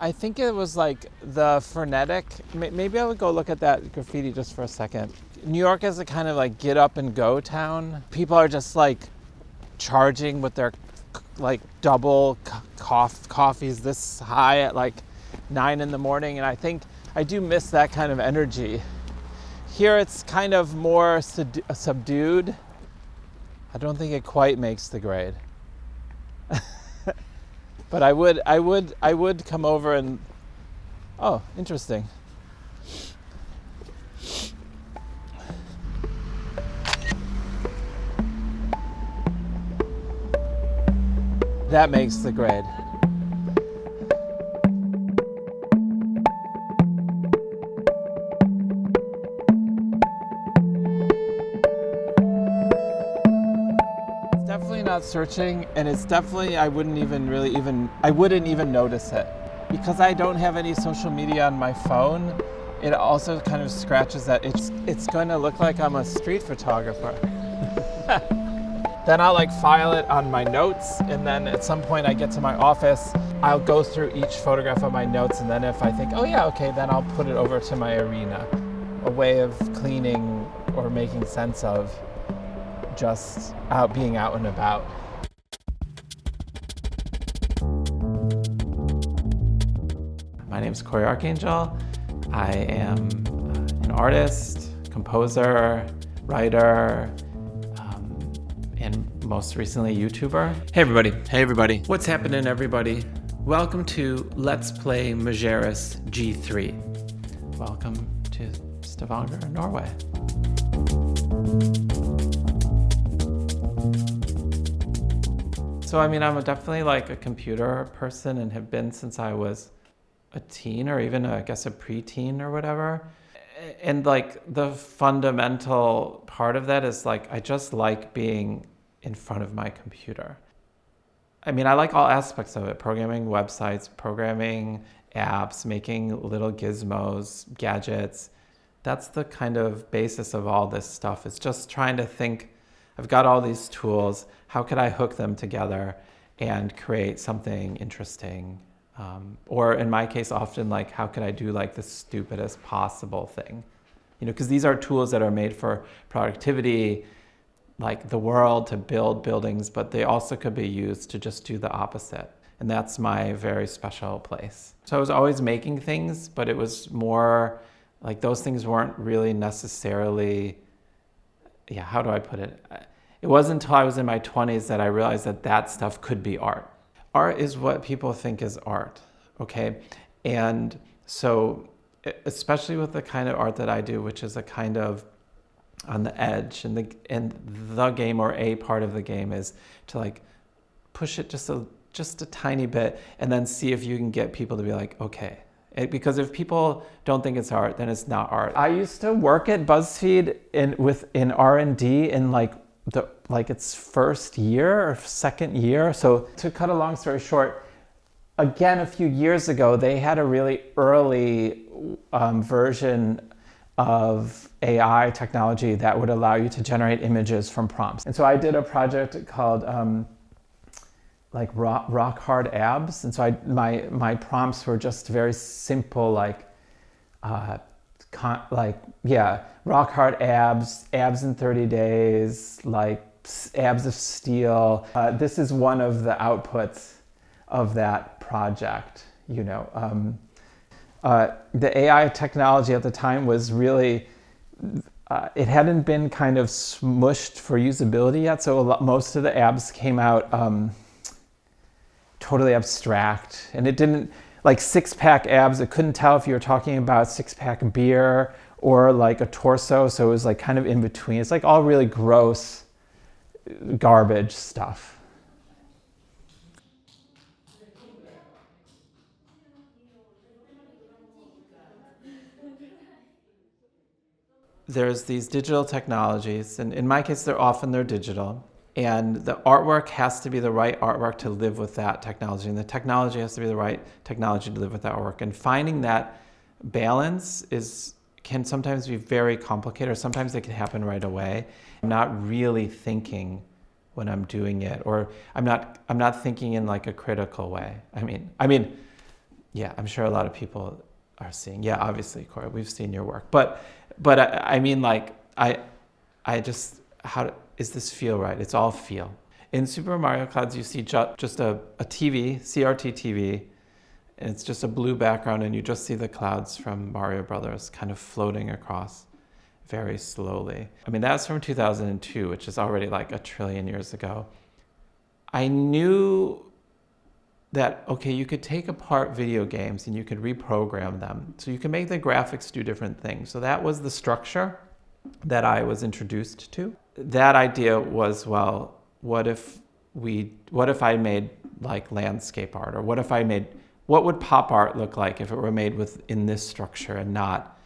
I think it was like the frenetic. Maybe I would go look at that graffiti just for a second. New York is a kind of like get up and go town. People are just like charging with their like double coffees this high at like 9 in the morning. And I think I do miss that kind of energy. Here it's kind of more subdued. I don't think it quite makes the grade. But I would come over and, oh, interesting. That makes the grade. It's definitely not searching, and it's definitely, I wouldn't even notice it. Because I don't have any social media on my phone, it also kind of scratches that it's going to look like I'm a street photographer. Then I'll like file it on my notes, and then at some point I get to my office, I'll go through each photograph of my notes, and then if I think, oh yeah, okay, then I'll put it over to my arena. A way of cleaning or making sense of just being out and about. My name's Cory Arcangel. I am an artist, composer, writer, and most recently YouTuber. Hey everybody. What's happening, everybody? Welcome to Let's Play Majoris G3. Welcome to Stavanger, Norway. So I'm definitely like a computer person and have been since I was a teen, or even I guess a preteen or whatever. And like the fundamental part of that is like I just like being in front of my computer. I like all aspects of it: programming websites, programming apps, making little gizmos, gadgets. That's the kind of basis of all this stuff. It's just trying to think, I've got all these tools, how could I hook them together and create something interesting? Or in my case, often like, how could I do like the stupidest possible thing? Because these are tools that are made for productivity, like the world, to build buildings, but they also could be used to just do the opposite. And that's my very special place. So I was always making things, but it was more like those things weren't really necessarily, how do I put it? It wasn't until I was in my 20s that I realized that that stuff could be art. Art is what people think is art, okay? And so, especially with the kind of art that I do, which is a kind of on the edge, and the game, or a part of the game, is to like push it just a tiny bit, and then see if you can get people to be like, okay. Because if people don't think it's art, then it's not art. I used to work at BuzzFeed in R&D in like its first year or second year. So to cut a long story short, again, a few years ago, they had a really early version of AI technology that would allow you to generate images from prompts. And so I did a project called like rock hard abs. And so my prompts were just very simple, rock hard abs in 30 days, like abs of steel. This is one of the outputs of that project. The AI technology at the time was really, it hadn't been kind of smushed for usability yet. So most of the abs came out totally abstract, and it didn't, like six-pack abs, it couldn't tell if you were talking about six-pack beer or like a torso, so it was like kind of in between. It's like all really gross garbage stuff. There's these digital technologies, and in my case, they're digital. And the artwork has to be the right artwork to live with that technology. And the technology has to be the right technology to live with that artwork. And finding that balance can sometimes be very complicated, or sometimes it can happen right away. I'm not really thinking when I'm doing it, or I'm not thinking in like a critical way. I mean, Yeah, I'm sure a lot of people are seeing. Yeah, obviously, Cory, we've seen your work. But I mean, like, I just, is this feel right? It's all feel. In Super Mario Clouds, you see just a TV, CRT TV, and it's just a blue background, and you just see the clouds from Mario Brothers kind of floating across very slowly. I mean, that's from 2002, which is already like 1 trillion years ago. I knew that, okay, you could take apart video games and you could reprogram them. So you can make the graphics do different things. So that was the structure that I was introduced to. That idea was, well, what if I made like landscape art, or what would pop art look like if it were made within this structure and not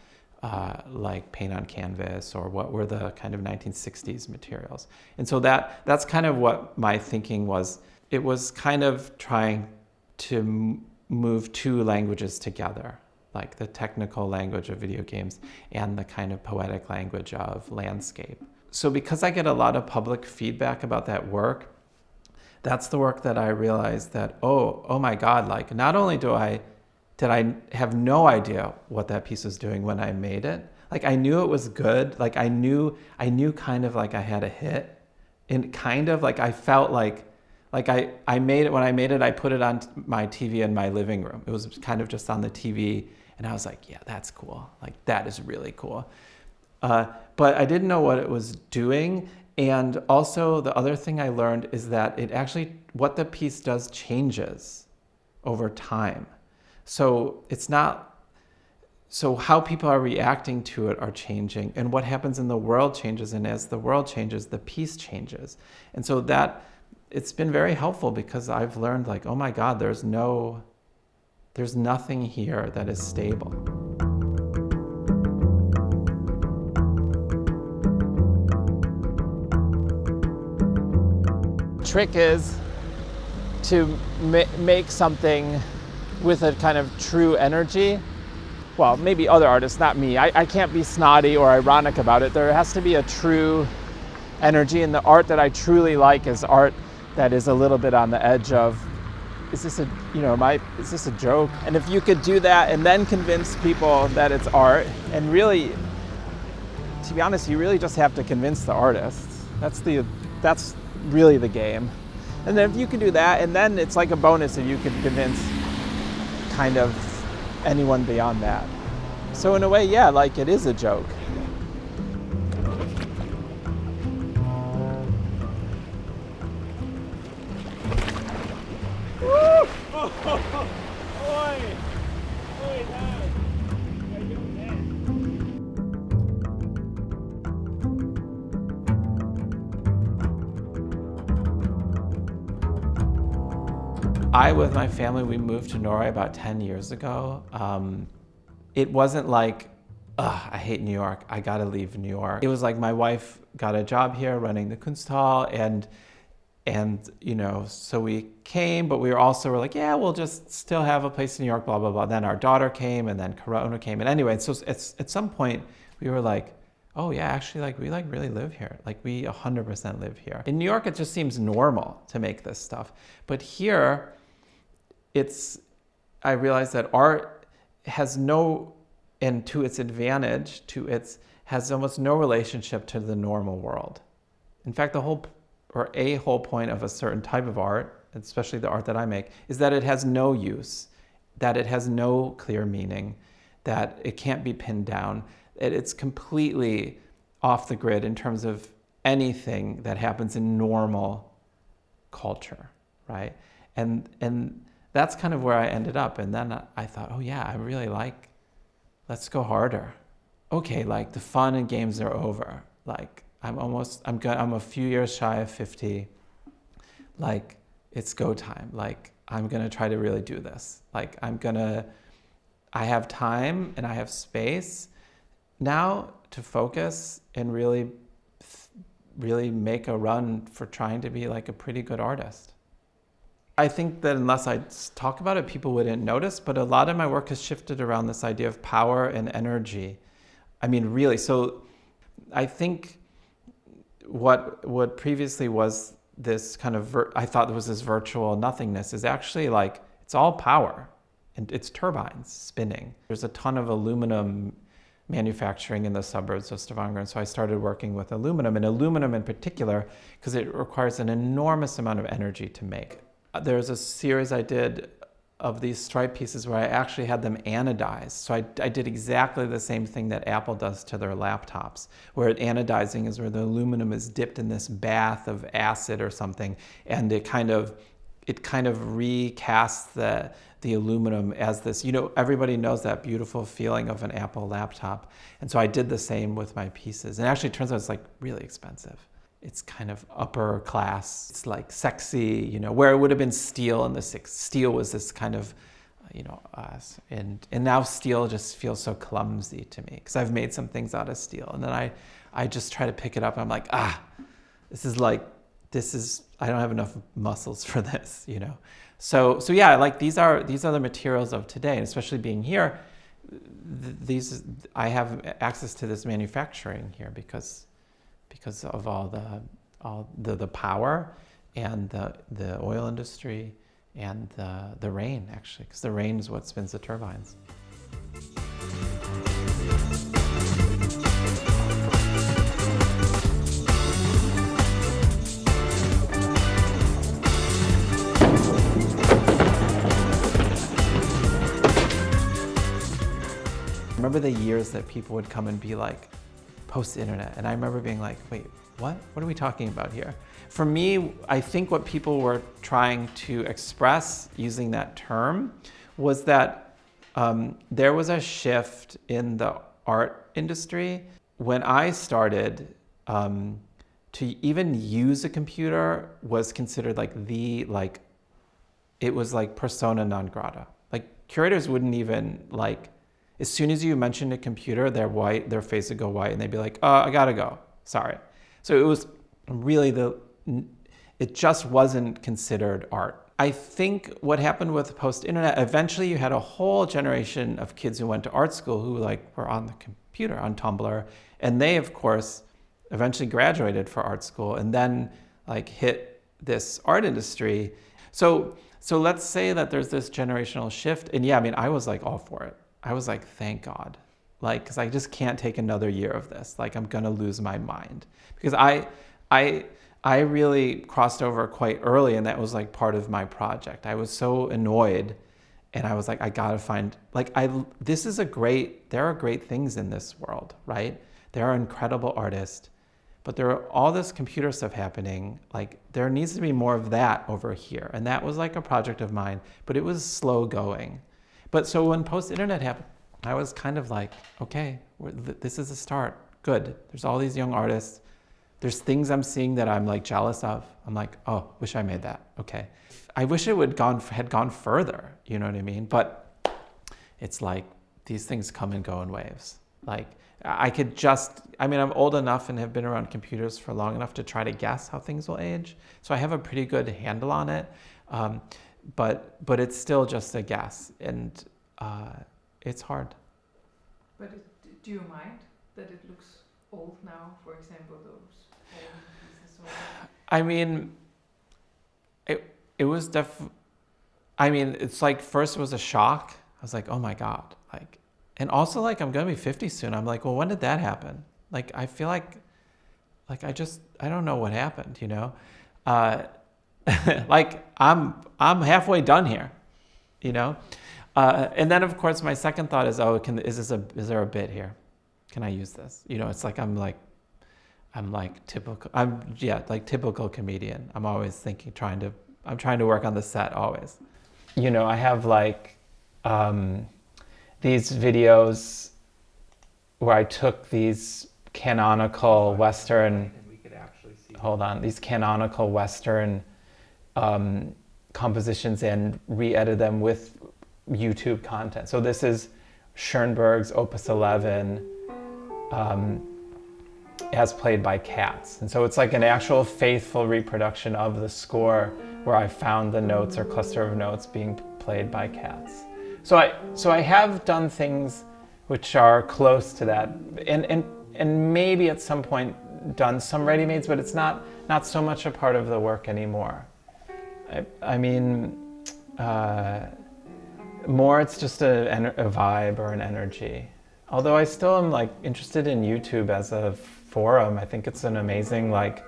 like paint on canvas, or what were the kind of 1960s materials? And so that's kind of what my thinking was. It was kind of trying to move two languages together, like the technical language of video games and the kind of poetic language of landscape. So because I get a lot of public feedback about that work, that's the work that I realized that, oh my God, like not only did I have no idea what that piece was doing when I made it, like I knew it was good, like I knew kind of like I had a hit, and kind of like I felt like I made it, when I made it, I put it on my TV in my living room. It was kind of just on the TV, and I was like, yeah, that's cool. Like that is really cool. But I didn't know what it was doing. And also the other thing I learned is that it actually, what the piece does changes over time. So it's not, so how people are reacting to it are changing, and what happens in the world changes. And as the world changes, the piece changes. And so that, it's been very helpful, because I've learned like, oh my God, there's nothing here that is stable. Trick is to make something with a kind of true energy. Well, maybe other artists, not me. I can't be snotty or ironic about it. There has to be a true energy, and the art that I truly like is art that is a little bit on the edge of, is this a joke? And if you could do that and then convince people that it's art, and really, to be honest, you really just have to convince the artists. That's really the game. And then if you can do that, and then it's like a bonus if you can convince kind of anyone beyond that. So in a way, yeah, like it is a joke. I, with my family, we moved to Norway about 10 years ago. It wasn't like, I hate New York, I gotta leave New York. It was like my wife got a job here running the Kunsthal, and so we came, but we were like, yeah, we'll just still have a place in New York, blah, blah, blah. Then our daughter came, and then Corona came. And anyway, so at some point we were like, oh yeah, actually, like we like really live here. Like we 100% live here. In New York, it just seems normal to make this stuff. But here, I realized that art has and to its advantage, has almost no relationship to the normal world. In fact, a whole point of a certain type of art, especially the art that I make, is that it has no use, that it has no clear meaning, that it can't be pinned down. It's completely off the grid in terms of anything that happens in normal culture, right? And that's kind of where I ended up. And then I thought, oh yeah, I really let's go harder. Okay, like the fun and games are over. Like I'm a few years shy of 50. Like it's go time. Like I'm gonna try to really do this. Like I have time and I have space now to focus and really make a run for trying to be like a pretty good artist. I think that unless I talk about it, people wouldn't notice, but a lot of my work has shifted around this idea of power and energy. I mean, really, so I think what previously was this kind of, I thought was this virtual nothingness is actually like, it's all power. and it's turbines spinning. There's a ton of aluminum manufacturing in the suburbs of Stavanger, and so I started working with aluminum, and aluminum in particular, because it requires an enormous amount of energy to make. There's a series I did of these stripe pieces where I actually had them anodized. So I did exactly the same thing that Apple does to their laptops, where anodizing is where the aluminum is dipped in this bath of acid or something, and it kind of recasts the aluminum as this, everybody knows that beautiful feeling of an Apple laptop. And so I did the same with my pieces. And actually it turns out it's like really expensive. It's kind of upper class. It's like sexy, where it would have been steel in the 60s. Steel was this kind of, and now steel just feels so clumsy to me because I've made some things out of steel. And then I just try to pick it up and I'm like, I don't have enough muscles for this, So yeah, like these are the materials of today, and especially being here, I have access to this manufacturing here because of all the power and the oil industry and the rain, actually, because the rain is what spins the turbines. I remember the years that people would come and be like, post-internet. And I remember being like, wait, what? What are we talking about here? For me, I think what people were trying to express using that term was that there was a shift in the art industry. When I started, to even use a computer was considered it was like persona non grata. Like curators wouldn't even as soon as you mentioned a computer, their face would go white and they'd be like, I gotta go, sorry. So it was really it just wasn't considered art. I think what happened with post-internet, eventually you had a whole generation of kids who went to art school who were on the computer, on Tumblr, and they of course eventually graduated for art school and then hit this art industry. So let's say that there's this generational shift, and yeah, I was all for it. I was like, thank God, because I just can't take another year of this. I'm gonna lose my mind, because I really crossed over quite early, and that was part of my project. I was so annoyed, and I was like, I gotta find there are great things in this world, right? There are incredible artists, but there are all this computer stuff happening. There needs to be more of that over here, and that was a project of mine, but it was slow going. But so when post-internet happened, I was kind of okay, this is a start. Good. There's all these young artists. There's things I'm seeing that I'm jealous of. I'm oh, wish I made that. Okay. I wish it had gone further. You know what I mean? But it's these things come and go in waves. I'm old enough and have been around computers for long enough to try to guess how things will age. So I have a pretty good handle on it. But it's still just a guess, and it's hard. But do you mind that it looks old now, for example, those old pieces? It was it's first it was a shock. I was oh my God. And also I'm going to be 50 soon. I'm well, when did that happen? I feel I don't know what happened, I'm halfway done here, and then of course my second thought is, is there a bit here? Can I use this? It's typical comedian. I'm always thinking, I'm trying to work on the set always. I have these videos where I took these canonical Western, these canonical Western compositions and re-edit them with YouTube content. So this is Schoenberg's Opus 11 as played by cats. And so it's an actual faithful reproduction of the score where I found the notes or cluster of notes being played by cats. So I have done things which are close to that, and maybe at some point done some ready-mades, but it's not so much a part of the work anymore. More, it's just a vibe or an energy. Although I still am like interested in YouTube as a forum. I think it's an amazing, like,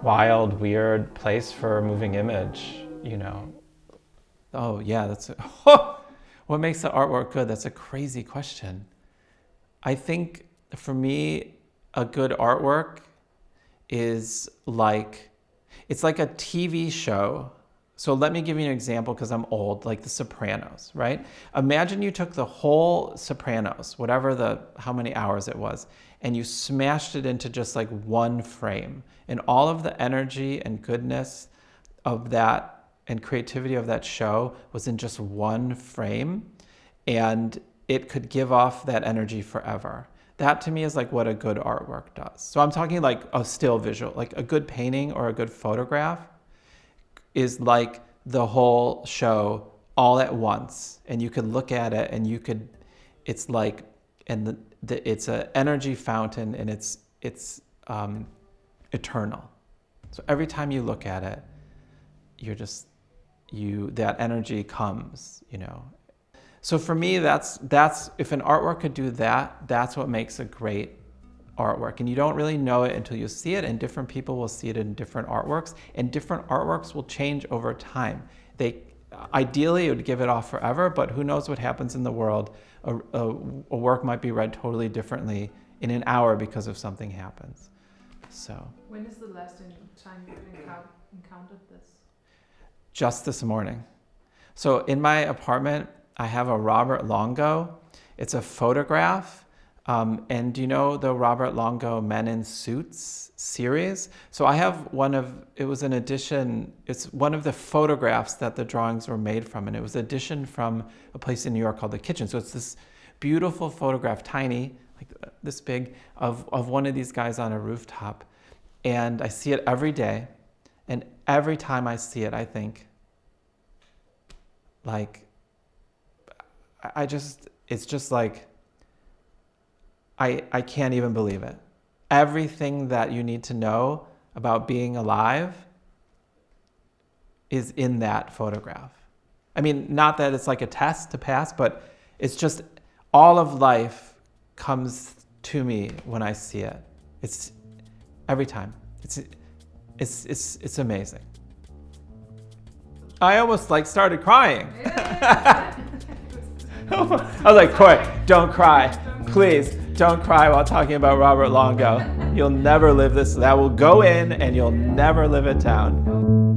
wild, weird place for a moving image, you know. Oh yeah, what makes the artwork good? That's a crazy question. I think for me, a good artwork is like, it's like a TV show. So let me give you an example because I'm old, like The Sopranos, right? Imagine you took the whole Sopranos, how many hours it was, and you smashed it into just like one frame. And all of the energy and goodness of that and creativity of that show was in just one frame. And it could give off that energy forever. That to me is like what a good artwork does. So I'm talking like a still visual, like a good painting or a good photograph is like the whole show all at once, and you could look at it and it's like, and it's an energy fountain, and it's eternal. So every time you look at it, that energy comes, you know. So for me, that's if an artwork could do that, that's what makes a great artwork. And you don't really know it until you see it, and different people will see it in different artworks, and different artworks will change over time. Ideally, it would give it off forever, but who knows what happens in the world. A work might be read totally differently in an hour because of something happens. So. When is the last time you've encountered this? Just this morning. So in my apartment, I have a Robert Longo. It's a photograph. And do you know the Robert Longo Men in Suits series? So I have it's one of the photographs that the drawings were made from, and it was an edition from a place in New York called The Kitchen. So it's this beautiful photograph, tiny, like this big, of one of these guys on a rooftop. And I see it every day, and every time I see it, I think, like, it's just like, I can't even believe it. Everything that you need to know about being alive is in that photograph. I mean, not that it's like a test to pass, but it's just all of life comes to me when I see it. It's every time. It's amazing. I almost like started crying. I was like, Cory, don't cry. Please, don't cry while talking about Robert Longo. You'll never live this. That will go in and you'll never live it down.